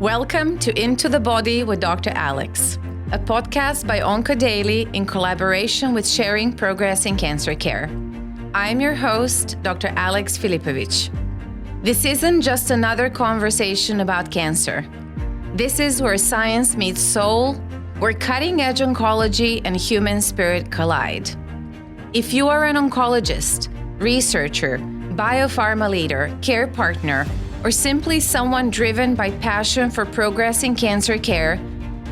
Welcome to Into the Body with Dr. Alex, a podcast by OncoDaily in collaboration with Sharing Progress in Cancer Care. I'm your host, Dr. Alex Filipovic. This isn't just another conversation about cancer. This is where science meets soul, where cutting-edge oncology and human spirit collide. If you are an oncologist, researcher, biopharma leader, care partner, or simply someone driven by passion for progress in cancer care,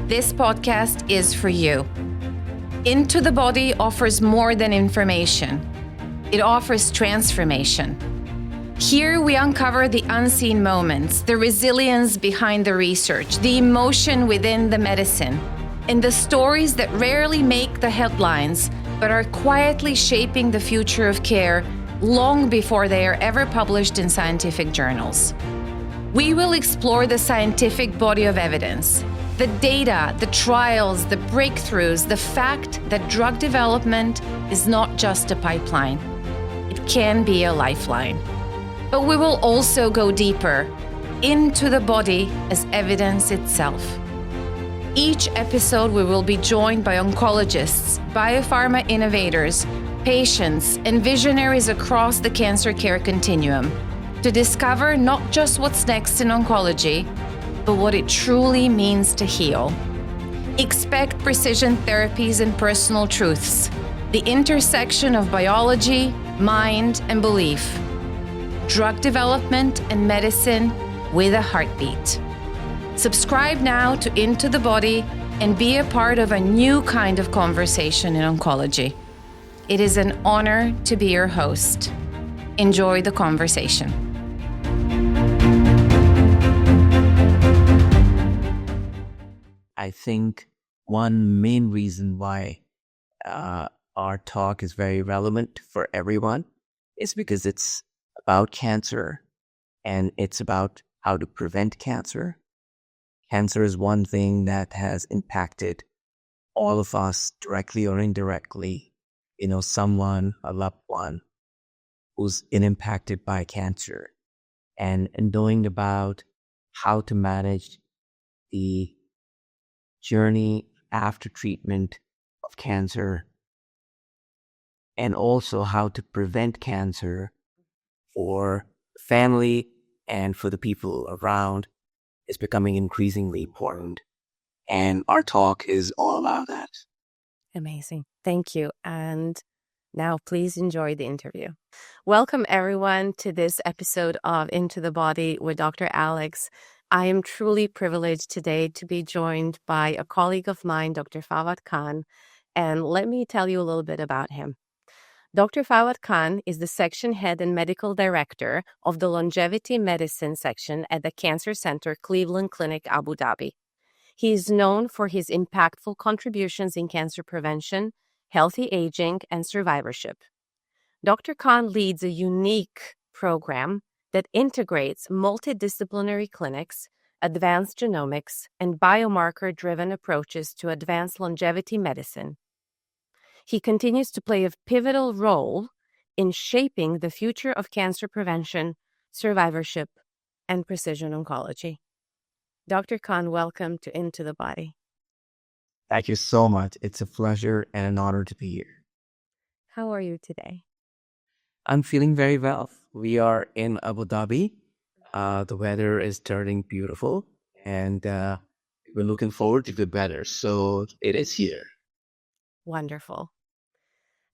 this podcast is for you. Into the Body offers more than information. It offers transformation. Here we uncover the unseen moments, the resilience behind the research, the emotion within the medicine, and the stories that rarely make the headlines, but are quietly shaping the future of care long before they are ever published in scientific journals. We will explore the scientific body of evidence, the data, the trials, the breakthroughs, the fact that drug development is not just a pipeline. It can be a lifeline. But we will also go deeper into the body as evidence itself. Each episode, we will be joined by oncologists, biopharma innovators, patients, and visionaries across the cancer care continuum to discover not just what's next in oncology, but what it truly means to heal. Expect precision therapies and personal truths, the intersection of biology, mind, and belief, drug development and medicine with a heartbeat. Subscribe now to Into the Body and be a part of a new kind of conversation in oncology. It is an honor to be your host. Enjoy the conversation. I think one main reason why our talk is very relevant for everyone is because it's about cancer and it's about how to prevent cancer. Cancer is one thing that has impacted all of us directly or indirectly. Someone, a loved one who's been impacted by cancer, and knowing about how to manage the journey after treatment of cancer, and also how to prevent cancer for family and for the people around is becoming increasingly important. And our talk is all about that. Amazing. Thank you. And now please enjoy the interview. Welcome everyone to this episode of Into the Body with Dr. Alex. I am truly privileged today to be joined by a colleague of mine, Dr. Fawad Khan. And let me tell you a little bit about him. Dr. Fawad Khan is the section head and medical director of the longevity medicine section at the Cancer Center Cleveland Clinic, Abu Dhabi. He is known for his impactful contributions in cancer prevention, healthy aging, and survivorship. Dr. Khan leads a unique program that integrates multidisciplinary clinics, advanced genomics, and biomarker-driven approaches to advanced longevity medicine. He continues to play a pivotal role in shaping the future of cancer prevention, survivorship, and precision oncology. Dr. Khan, welcome to Into the Body. Thank you so much. It's a pleasure and an honor to be here. How are you today? I'm feeling very well. We are in Abu Dhabi. The weather is turning beautiful, and we're looking forward to good weather. So it is here. Wonderful.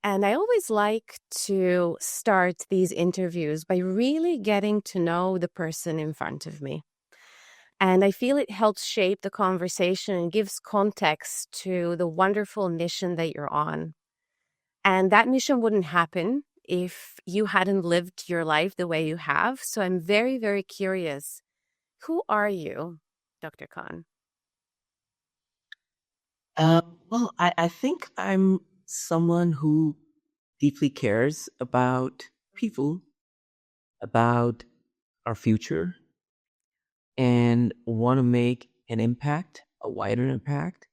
And I always like to start these interviews by really getting to know the person in front of me. And I feel it helps shape the conversation and gives context to the wonderful mission that you're on. And that mission wouldn't happen if you hadn't lived your life the way you have. So I'm very, very curious. Who are you, Dr. Khan? Well, I think I'm someone who deeply cares about people, about our future, and want to make an impact, a wider impact.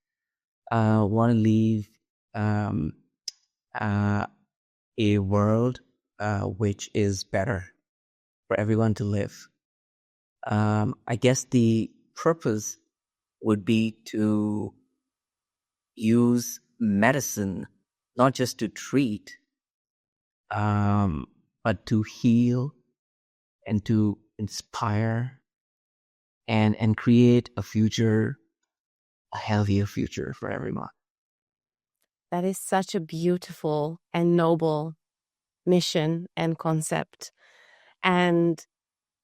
Want to leave a world which is better for everyone to live. I guess the purpose would be to use medicine not just to treat, but to heal and to inspire and create a future, a healthier future for everyone. That is such a beautiful and noble mission and concept. And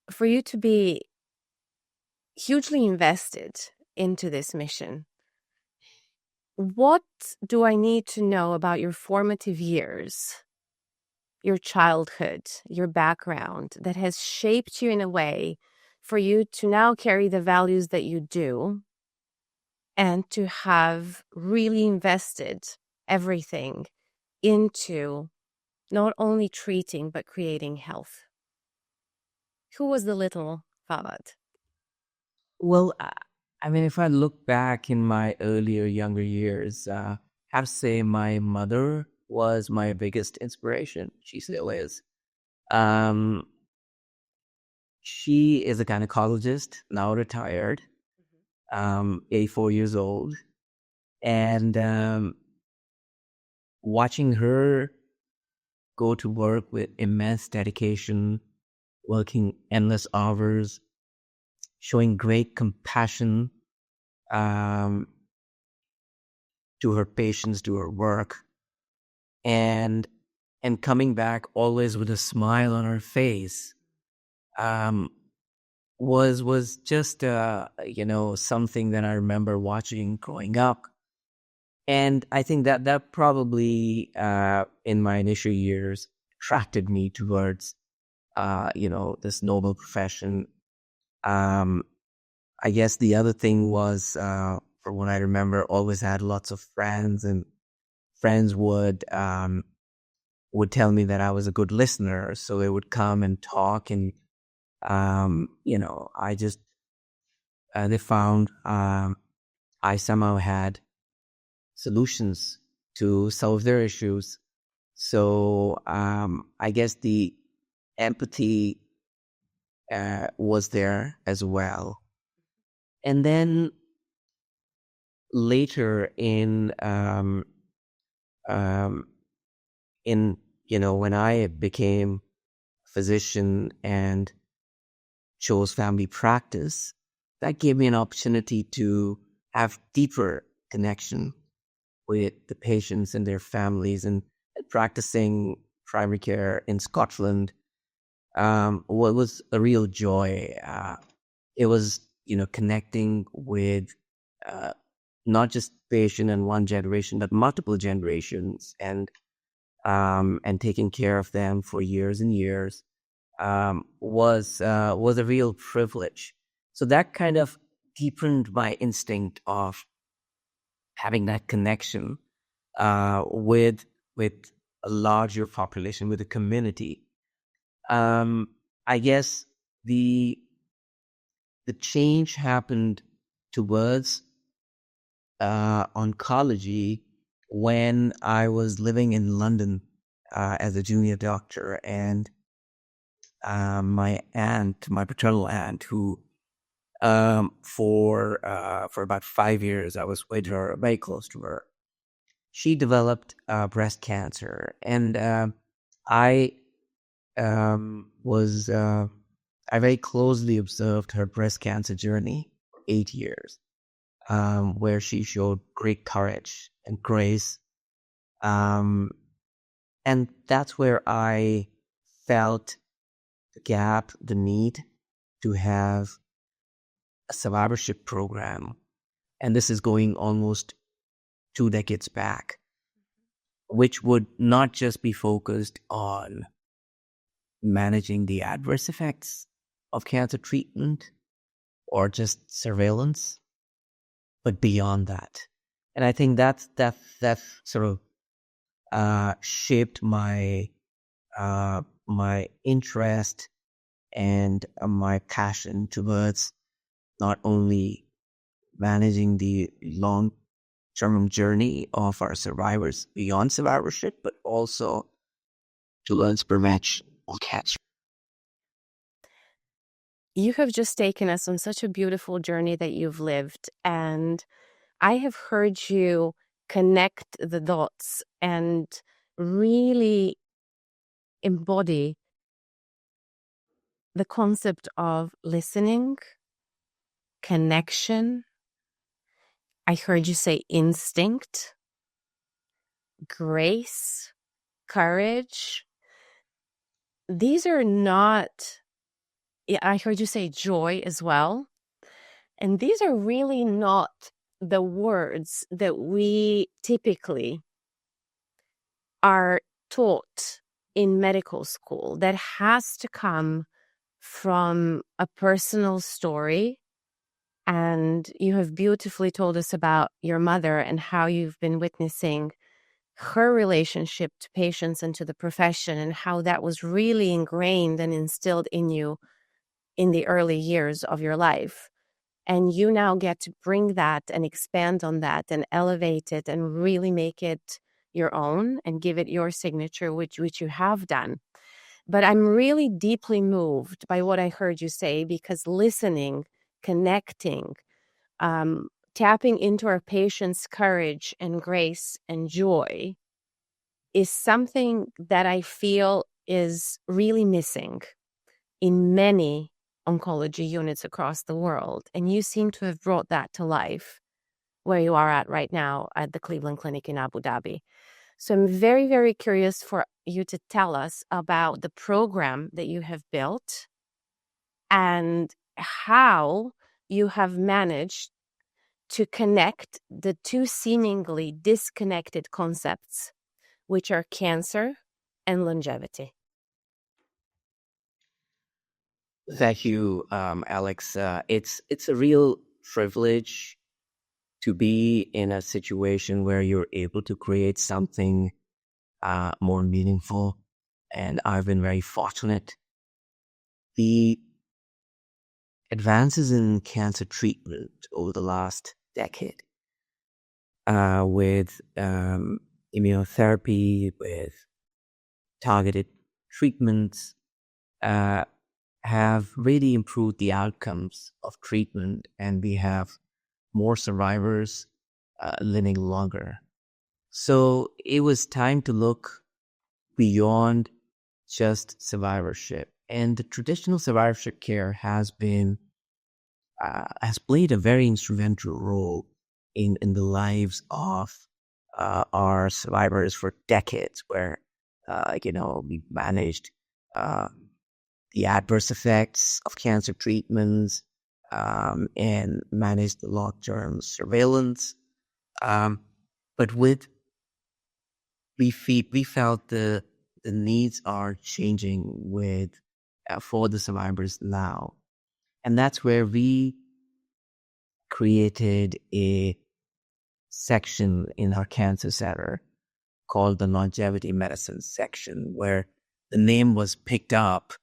for you to be hugely invested into this mission, what do I need to know about your formative years, your childhood, your background that has shaped you in a way for you to now carry the values that you do and to have really invested everything into not only treating but creating health? Who was the little Fawad? Well, I mean, if I look back in my earlier, younger years, I have to say my mother was my biggest inspiration. She still is. Um, she is a gynecologist, now retired, 84 years old. And watching her go to work with immense dedication, working endless hours, showing great compassion to her patients, to her work, and coming back always with a smile on her face, was just something that I remember watching growing up. And I think that probably in my initial years attracted me towards this noble profession. I guess the other thing was, from what I remember, always had lots of friends, and friends would tell me that I was a good listener, so they would come and talk, and I just they found I somehow had solutions to solve their issues. So I guess the empathy was there as well. And then later in when I became a physician and chose family practice, that gave me an opportunity to have deeper connection with the patients and their families, and practicing primary care in Scotland was a real joy. It was, connecting with not just patient and one generation, but multiple generations, and taking care of them for years and years was a real privilege. So that kind of deepened my instinct of having that connection with a larger population, with a community. I guess the change happened towards oncology when I was living in London as a junior doctor, and my paternal aunt, who for about 5 years I was with her, very close to her. She developed breast cancer, and I very closely observed her breast cancer journey for 8 years, where she showed great courage and grace. And that's where I felt the gap, the need to have a survivorship program. And this is going almost 2 decades back, which would not just be focused on managing the adverse effects of cancer treatment or just surveillance, but beyond that. And I think that sort of shaped my interest and my passion towards not only managing the long-term journey of our survivors beyond survivorship, but also towards prevention of cancer. you have just taken us on such a beautiful journey that you've lived. And I have heard you connect the dots and really embody the concept of listening, connection. I heard you say instinct, grace, courage. These are not, I heard you say joy as well. And these are really not the words that we typically are taught in medical school. That has to come from a personal story. And you have beautifully told us about your mother and how you've been witnessing her relationship to patients and to the profession, and how that was really ingrained and instilled in you in the early years of your life. And you now get to bring that and expand on that and elevate it and really make it your own and give it your signature, which you have done. But I'm really deeply moved by what I heard you say, because listening, connecting, tapping into our patients' courage and grace and joy is something that I feel is really missing in many oncology units across the world. And you seem to have brought that to life where you are at right now at the Cleveland Clinic in Abu Dhabi. So I'm very, very curious for you to tell us about the program that you have built and how you have managed to connect the two seemingly disconnected concepts, which are cancer and longevity. Thank you, Alex. It's a real privilege to be in a situation where you're able to create something more meaningful, and I've been very fortunate. The advances in cancer treatment over the last decade, with immunotherapy, with targeted treatments, have really improved the outcomes of treatment, and we have more survivors living longer. So it was time to look beyond just survivorship. And the traditional survivorship care has played a very instrumental role in the lives of our survivors for decades, where we managed the adverse effects of cancer treatments, and manage the long-term surveillance. But we felt the needs are changing for the survivors now. And that's where we created a section in our cancer center called the Longevity Medicine section, where the name was picked up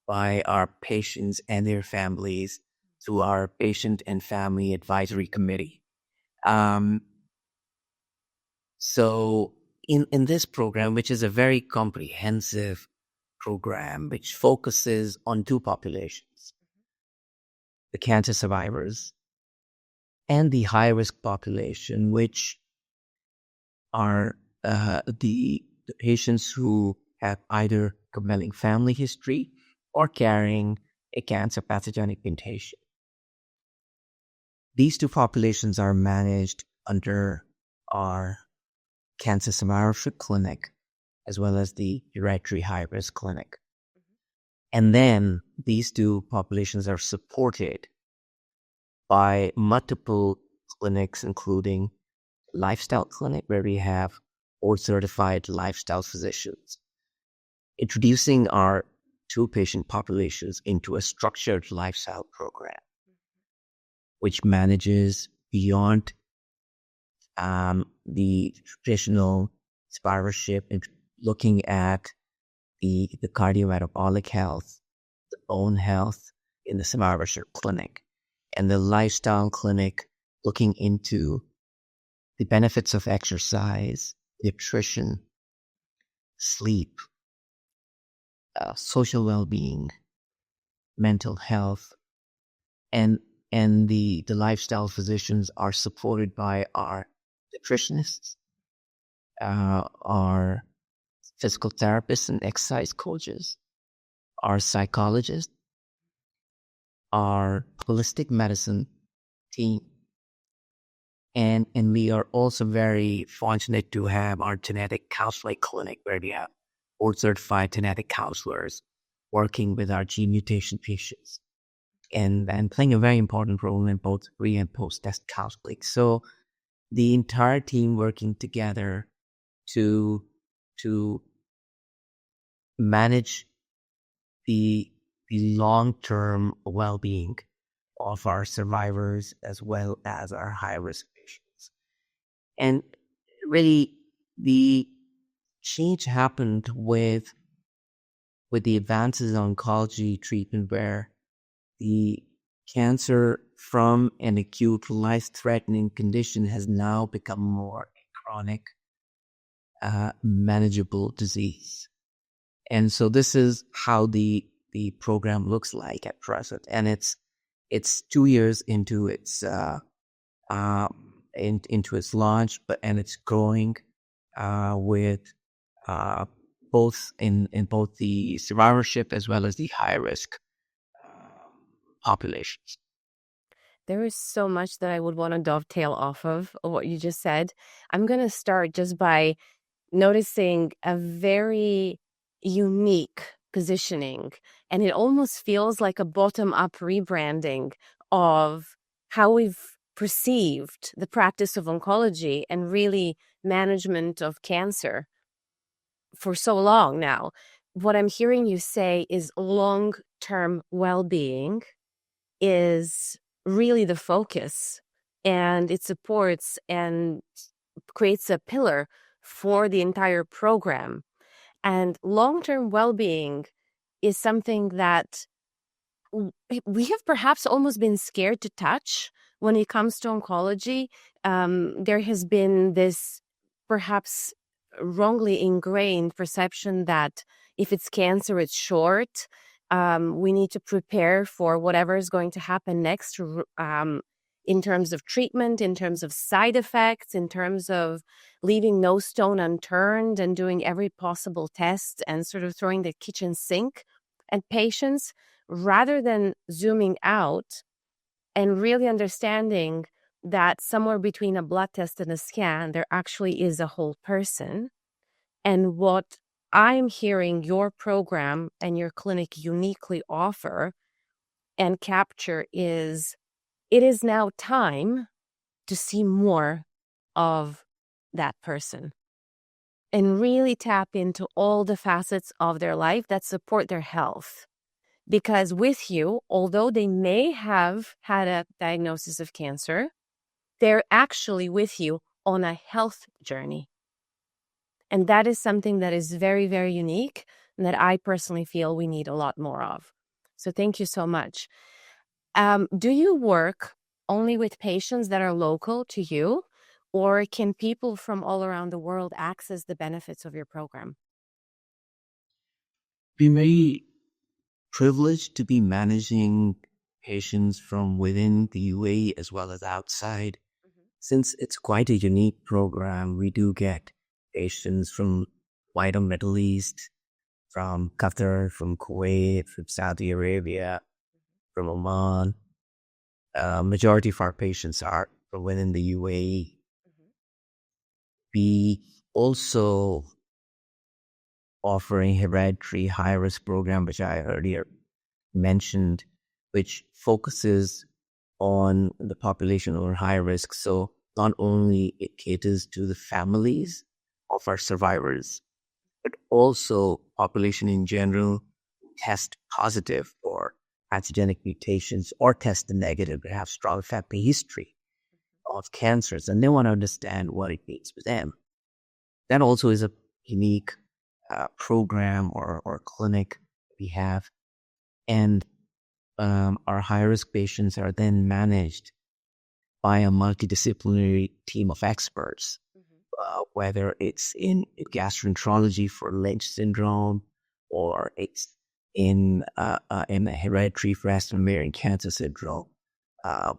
by our patients and their families through our Patient and Family Advisory Committee. So in this program, which is a very comprehensive program, which focuses on two populations, the cancer survivors and the high-risk population, which are the patients who have either compelling family history or carrying a cancer pathogenic mutation. These two populations are managed under our Cancer Survivorship Clinic, as well as the Hereditary High-Risk Clinic. And then these two populations are supported by multiple clinics, including Lifestyle Clinic, where we have board-certified lifestyle physicians, introducing our two patient populations into a structured lifestyle program, which manages beyond the traditional survivorship and looking at the cardiometabolic health, the bone health in the survivorship clinic, and the lifestyle clinic looking into the benefits of exercise, nutrition, sleep, social well-being, mental health, and the lifestyle physicians are supported by our nutritionists, our physical therapists and exercise coaches, our psychologists, our holistic medicine team, and we are also very fortunate to have our genetic counseling clinic where we have board-certified genetic counselors working with our gene mutation patients and playing a very important role in both pre and post-test counseling. So the entire team working together to manage the long-term well-being of our survivors as well as our high-risk patients. And really, the change happened with the advances in oncology treatment, where the cancer from an acute life-threatening condition has now become more chronic, manageable disease. And so this is how the program looks like at present, and it's 2 years into its into its launch, and it's growing with both in both the survivorship as well as the high risk populations. There is so much that I would want to dovetail off of what you just said. I'm going to start just by noticing a very unique positioning, and it almost feels like a bottom-up rebranding of how we've perceived the practice of oncology and really management of cancer for so long now. What I'm hearing you say is long-term well-being is really the focus, and it supports and creates a pillar for the entire program. And long-term well-being is something that we have perhaps almost been scared to touch when it comes to oncology. There has been this perhaps wrongly ingrained perception that if it's cancer, it's short. We need to prepare for whatever is going to happen next, in terms of treatment, in terms of side effects, in terms of leaving no stone unturned and doing every possible test and sort of throwing the kitchen sink at patients, rather than zooming out and really understanding that somewhere between a blood test and a scan, there actually is a whole person. And what I'm hearing your program and your clinic uniquely offer and capture is, it is now time to see more of that person and really tap into all the facets of their life that support their health. Because with you, although they may have had a diagnosis of cancer, they're actually with you on a health journey. And that is something that is very, very unique and that I personally feel we need a lot more of. So thank you so much. Do you work only with patients that are local to you, or can people from all around the world access the benefits of your program? We're very privileged to be managing patients from within the UAE as well as outside. Since it's quite a unique program, we do get patients from wider Middle East, from Qatar, from Kuwait, from Saudi Arabia, from Oman. Majority of our patients are from within the UAE. We also offer a hereditary high-risk program, which I earlier mentioned, which focuses on the population who are high risk. So not only it caters to the families of our survivors, but also population in general test positive for pathogenic mutations or test negative but have strong family history of cancers, and they want to understand what it means for them. That also is a unique program or clinic we have. And our high-risk patients are then managed by a multidisciplinary team of experts, whether it's in gastroenterology for Lynch syndrome, or it's in a hereditary breast ovarian cancer syndrome,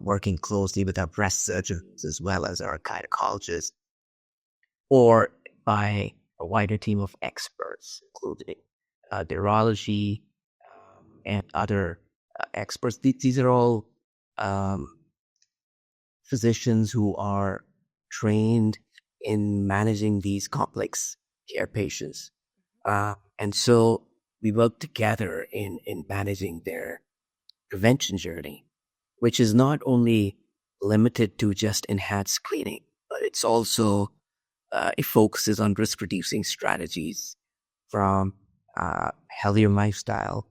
working closely with our breast surgeons as well as our gynecologists, or by a wider team of experts, including neurology and other experts. These are all physicians who are trained in managing these complex care patients. And so we work together in managing their prevention journey, which is not only limited to just enhanced screening, but it's also, it focuses on risk-reducing strategies from healthier lifestyle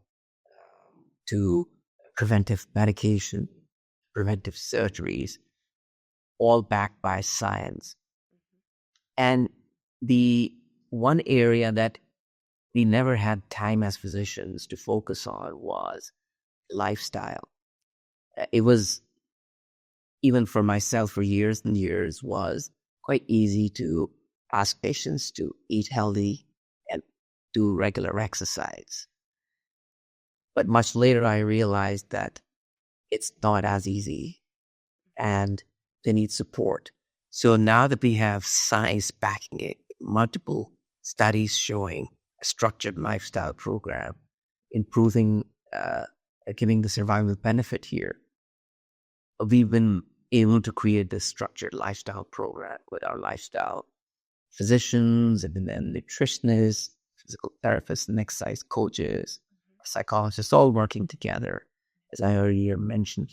to preventive medication, preventive surgeries, all backed by science. And the one area that we never had time as physicians to focus on was lifestyle. It was, even for myself for years and years, was quite easy to ask patients to eat healthy and do regular exercise. But much later, I realized that it's not as easy and they need support. So now that we have science backing it, multiple studies showing a structured lifestyle program, improving, giving the survival benefit here, we've been able to create this structured lifestyle program with our lifestyle physicians and then nutritionists, physical therapists, and exercise coaches, psychologists, all working together, as I earlier mentioned,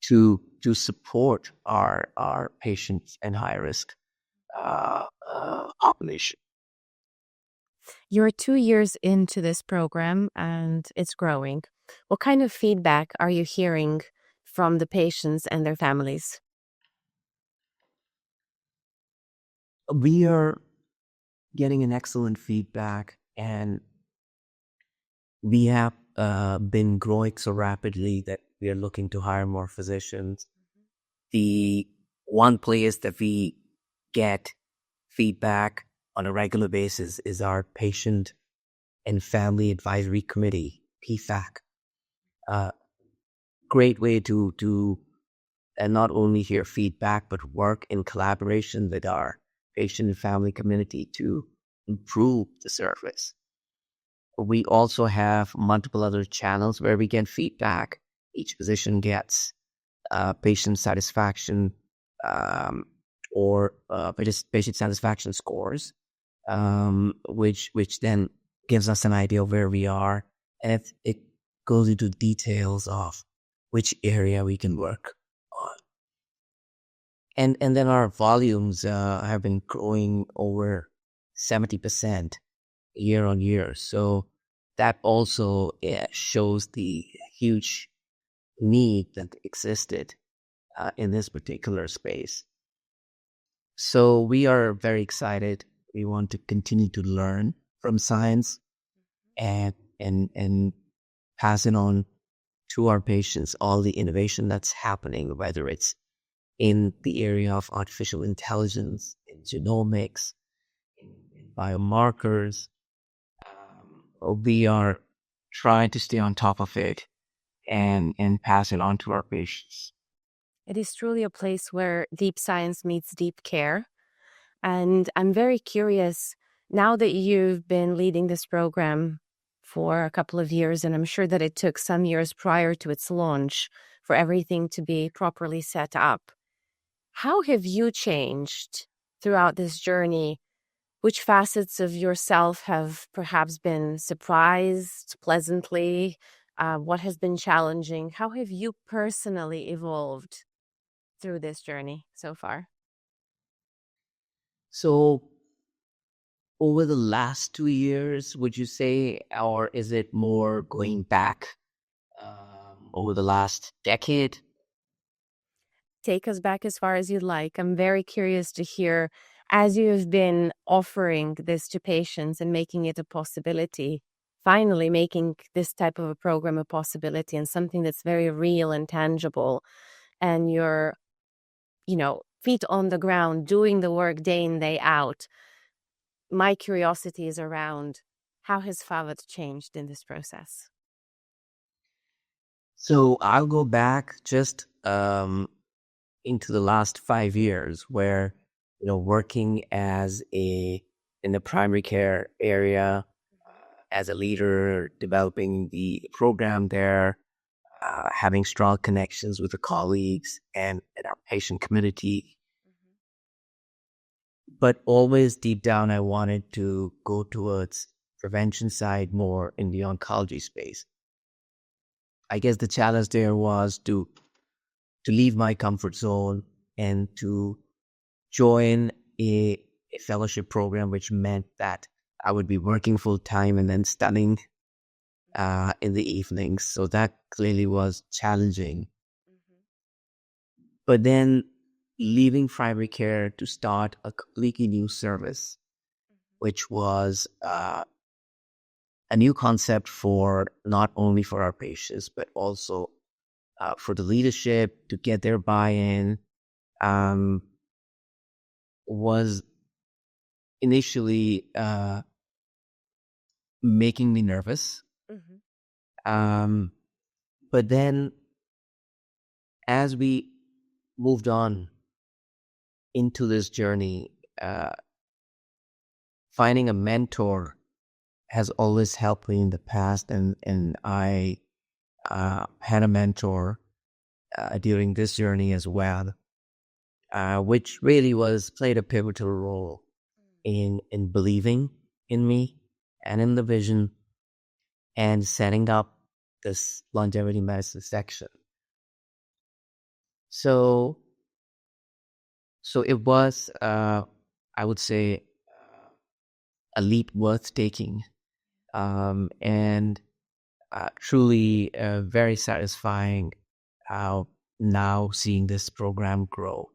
to support our patients and high risk population. You're 2 years into this program and it's growing. What kind of feedback are you hearing from the patients and their families? We are getting an excellent feedback, and we have been growing so rapidly that we are looking to hire more physicians. The one place that we get feedback on a regular basis is our Patient and Family Advisory Committee, PFAC. Great way to not only hear feedback, but work in collaboration with our patient and family community to improve the service. We also have multiple other channels where we get feedback. Each physician gets patient satisfaction or patient satisfaction scores, which then gives us an idea of where we are, and it goes into details of which area we can work on. And then our volumes have been growing over 70% year on year. So that also shows the huge need that existed in this particular space. So we are very excited. We want to continue to learn from science and pass it on to our patients, all the innovation that's happening, whether it's in the area of artificial intelligence, in genomics, in biomarkers. We are trying to stay on top of it and pass it on to our patients. It is truly a place where deep science meets deep care. And I'm very curious, now that you've been leading this program for a couple of years, and I'm sure that it took some years prior to its launch for everything to be properly set up, how have you changed throughout this journey? Which facets of yourself have perhaps been surprised pleasantly? What has been challenging? How have you personally evolved through this journey so far? So over the last 2 years, would you say, or is it more going back over the last decade? Take us back as far as you'd like. I'm very curious to hear, as you have been offering this to patients and making it a possibility, finally making this type of a program a possibility and something that's very real and tangible, and you're, feet on the ground, doing the work day in, day out. My curiosity is around, how has Fawad changed in this process? So I'll go back just into the last 5 years where, working in the primary care area as a leader, developing the program there, having strong connections with the colleagues and our patient community. But always deep down, I wanted to go towards prevention side more in the oncology space. I guess the challenge there was to leave my comfort zone and to join a fellowship program, which meant that I would be working full time and then studying in the evenings. So that clearly was challenging. But then leaving primary care to start a completely new service, which was a new concept for not only for our patients, but also for the leadership to get their buy-in, was initially making me nervous. But then as we moved on into this journey, finding a mentor has always helped me in the past, and I had a mentor during this journey as well, which really played a pivotal role in believing in me and in the vision and setting up this longevity medicine section. So it was, I would say, a leap worth taking, and truly very satisfying how now seeing this program grow.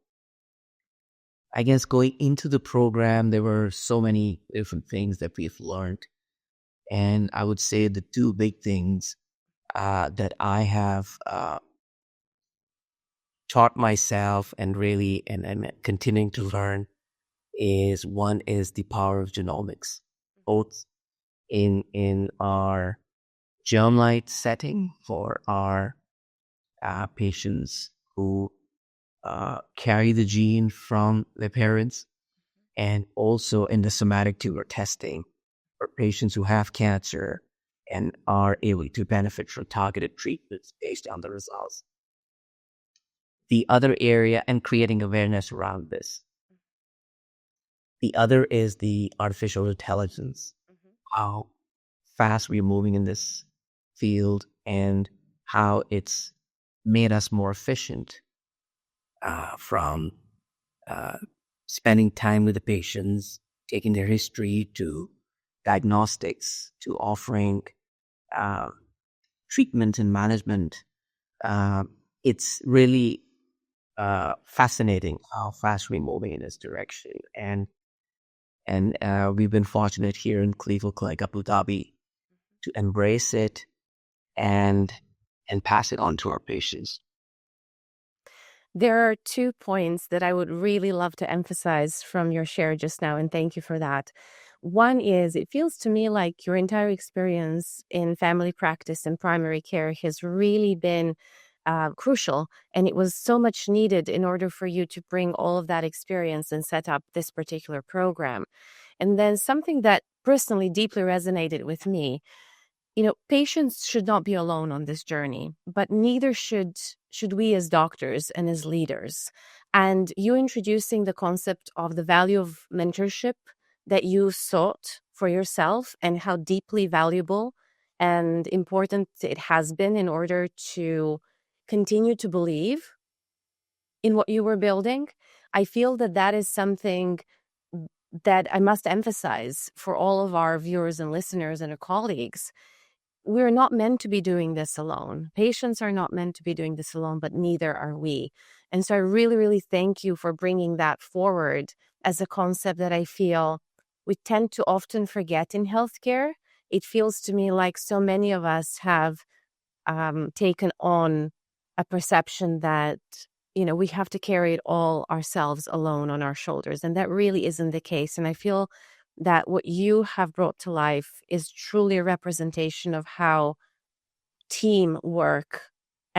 I guess going into the program, there were so many different things that we've learned. And I would say the two big things that I have taught myself and really and continuing to learn is, one is the power of genomics, both in our germline setting for our patients who carry the gene from their parents, and also in the somatic tumor testing for patients who have cancer and are able to benefit from targeted treatments based on the results. The other area, and creating awareness around this. The other is the artificial intelligence, how fast we're moving in this field and how it's made us more efficient, from spending time with the patients, taking their history, to diagnostics, to offering treatment and management. It's really fascinating how fast we're moving in this direction. And we've been fortunate here in Cleveland Clinic, Abu Dhabi, to embrace it and pass it on to our patients. There are 2 points that I would really love to emphasize from your share just now, and thank you for that. One is, it feels to me like your entire experience in family practice and primary care has really been crucial, and it was so much needed in order for you to bring all of that experience and set up this particular program. And then something that personally deeply resonated with me, patients should not be alone on this journey, but neither should we as doctors and as leaders. And you introducing the concept of the value of mentorship that you sought for yourself, and how deeply valuable and important it has been in order to continue to believe in what you were building. I feel that that is something that I must emphasize for all of our viewers and listeners and our colleagues. We're not meant to be doing this alone. Patients are not meant to be doing this alone, but neither are we. And so I really, really thank you for bringing that forward as a concept that I feel we tend to often forget in healthcare. It feels to me like so many of us have taken on a perception that, we have to carry it all ourselves alone on our shoulders. And that really isn't the case. And I feel that what you have brought to life is truly a representation of how teamwork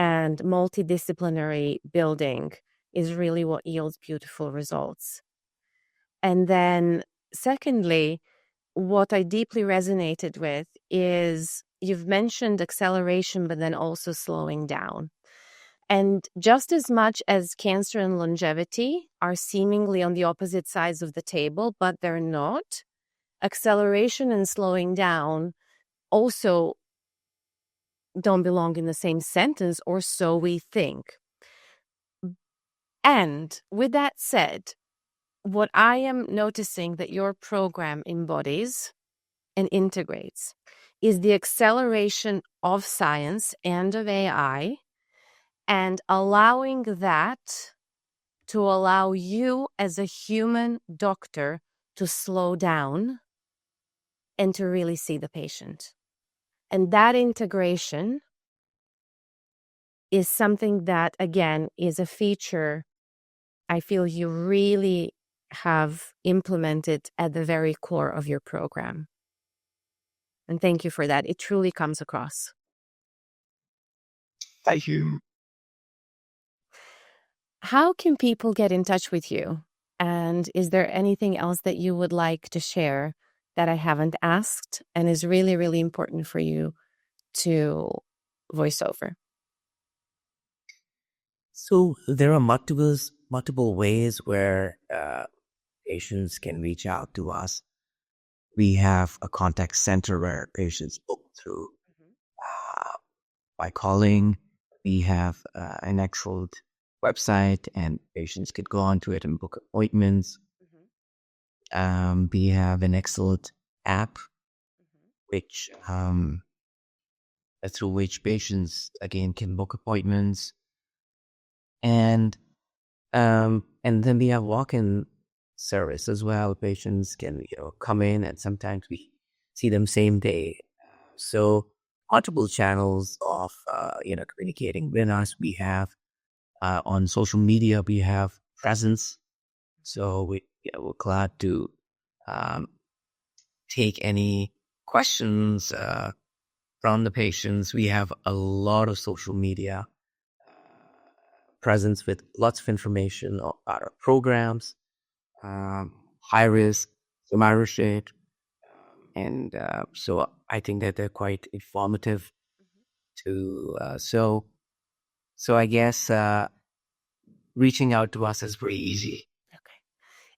and multidisciplinary building is really what yields beautiful results. And then secondly, what I deeply resonated with is you've mentioned acceleration, but then also slowing down. And just as much as cancer and longevity are seemingly on the opposite sides of the table, but they're not, acceleration and slowing down also don't belong in the same sentence, or so we think. And with that said, what I am noticing that your program embodies and integrates is the acceleration of science and of AI, and allowing that to allow you as a human doctor to slow down and to really see the patient. And that integration is something that, again, is a feature I feel you really have implemented at the very core of your program. And thank you for that. It truly comes across. Thank you. How can people get in touch with you? And is there anything else that you would like to share that I haven't asked and is really, really important for you to voice over? So there are multiple ways where patients can reach out to us. We have a contact center where patients book through by calling. We have an actual website, and patients could go onto it and book appointments. We have an excellent app, which through which patients again can book appointments, and then we have walk-in service as well. Patients can come in, and sometimes we see them same day. So multiple channels of communicating with us. We have on social media, we have presence. So we're glad to take any questions from the patients. We have a lot of social media presence with lots of information about our programs, high risk, survivorship, and so I think that they're quite informative too. So I guess reaching out to us is pretty easy.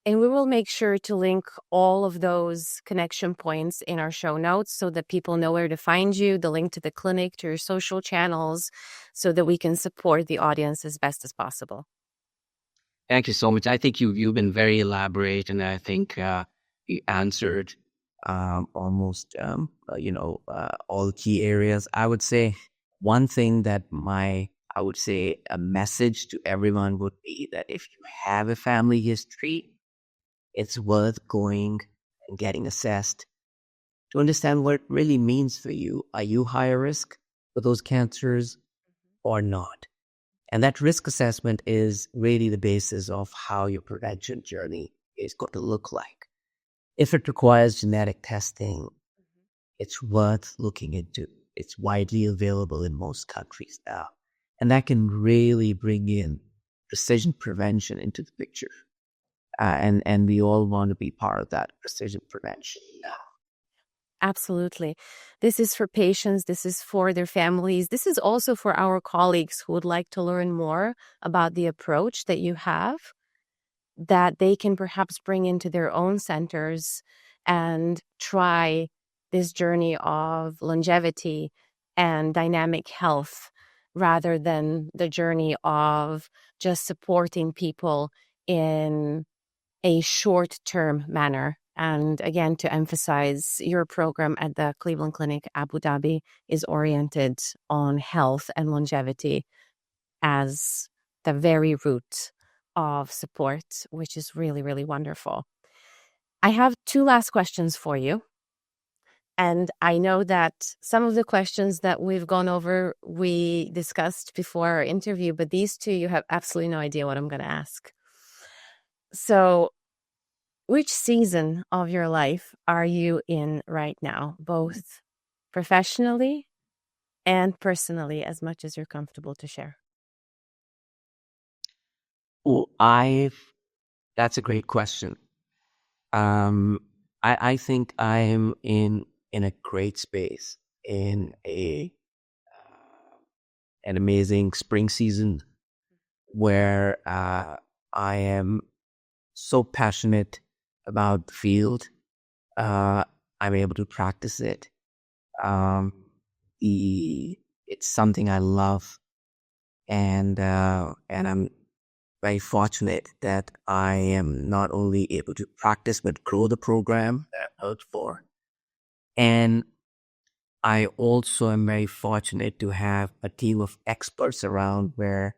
And we will make sure to link all of those connection points in our show notes so that people know where to find you, the link to the clinic, to your social channels, so that we can support the audience as best as possible. Thank you so much. I think you've been very elaborate, and I think you answered almost all key areas. I would say one thing that I would say a message to everyone would be that if you have a family history, it's worth going and getting assessed to understand what it really means for you. Are you higher risk for those cancers or not? And that risk assessment is really the basis of how your prevention journey is going to look like. If it requires genetic testing, it's worth looking into. It's widely available in most countries now. And that can really bring in precision prevention into the picture. And we all want to be part of that precision prevention now. Absolutely. This is for patients. This is for their families. This is also for our colleagues who would like to learn more about the approach that you have, that they can perhaps bring into their own centers and try this journey of longevity and dynamic health, rather than the journey of just supporting people in a short-term manner. And again, to emphasize, your program at the Cleveland Clinic Abu Dhabi is oriented on health and longevity as the very root of support, which is really, really wonderful. I have two last questions for you. And I know that some of the questions that we've gone over, we discussed before our interview, but these two, you have absolutely no idea what I'm going to ask. So, which season of your life are you in right now, both professionally and personally, as much as you're comfortable to share? Well, that's a great question. I think I'm in a great space in an amazing spring season where I am so passionate about the field. I'm able to practice it. It's something I love, and I'm very fortunate that I am not only able to practice but grow the program that I worked for. And I also am very fortunate to have a team of experts around where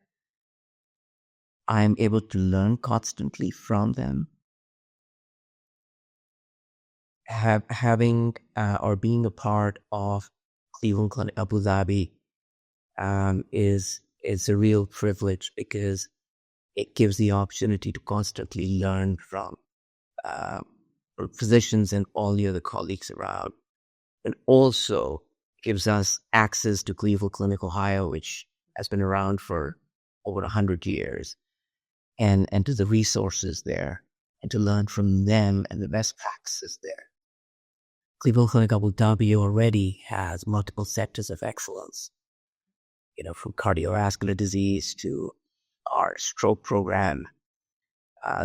I'm able to learn constantly from them. Having or being a part of Cleveland Clinic Abu Dhabi is a real privilege because it gives the opportunity to constantly learn from physicians and all the other colleagues around, and also gives us access to Cleveland Clinic Ohio, which has been around for over 100 years, and to the resources there, and to learn from them and the best practices there. Cleveland Clinic Abu Dhabi already has multiple sectors of excellence, from cardiovascular disease to our stroke program.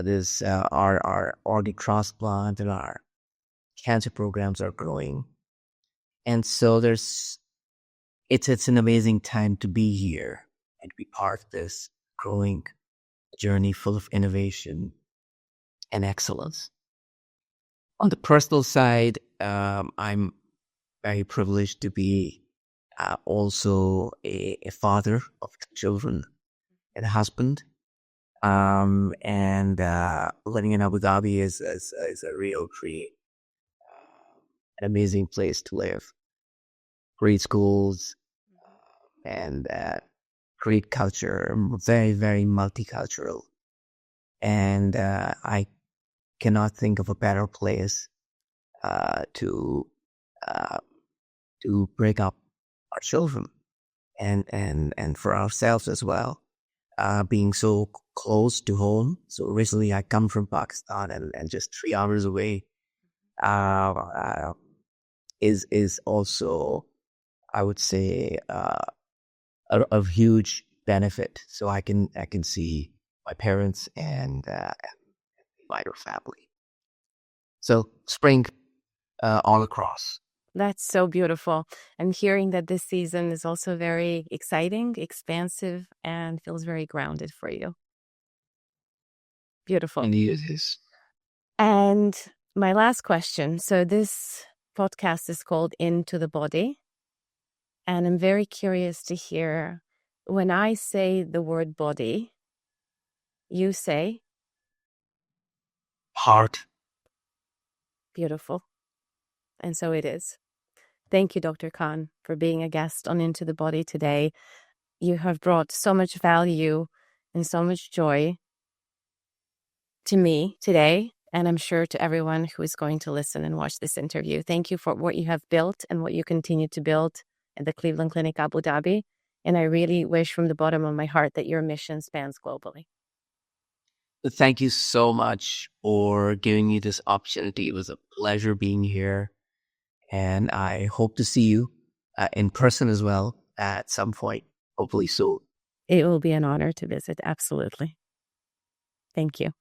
There's our organ transplant and our cancer programs are growing. And so it's an amazing time to be here and to be part of this growing journey full of innovation and excellence. On the personal side, I'm very privileged to be also a father of children and a husband. And living in Abu Dhabi is a real treat. An amazing place to live. Great schools and great culture, very, very multicultural. And I cannot think of a better place to bring up our children and for ourselves as well. Being so close to home. So originally I come from Pakistan and just 3 hours away is also, I would say, of huge benefit. So I can see my parents and wider family. So spring all across. That's so beautiful. I'm hearing that this season is also very exciting, expansive, and feels very grounded for you. Beautiful. Indeed it is. And my last question. So this podcast is called Into the Body. And I'm very curious to hear, when I say the word body, you say? Heart. Beautiful. And so it is. Thank you, Dr. Khan, for being a guest on Into the Body today. You have brought so much value and so much joy to me today, and I'm sure to everyone who is going to listen and watch this interview. Thank you for what you have built and what you continue to build at the Cleveland Clinic Abu Dhabi. And I really wish from the bottom of my heart that your mission spans globally. Thank you so much for giving me this opportunity. It was a pleasure being here. And I hope to see you in person as well at some point, hopefully soon. It will be an honor to visit. Absolutely. Thank you.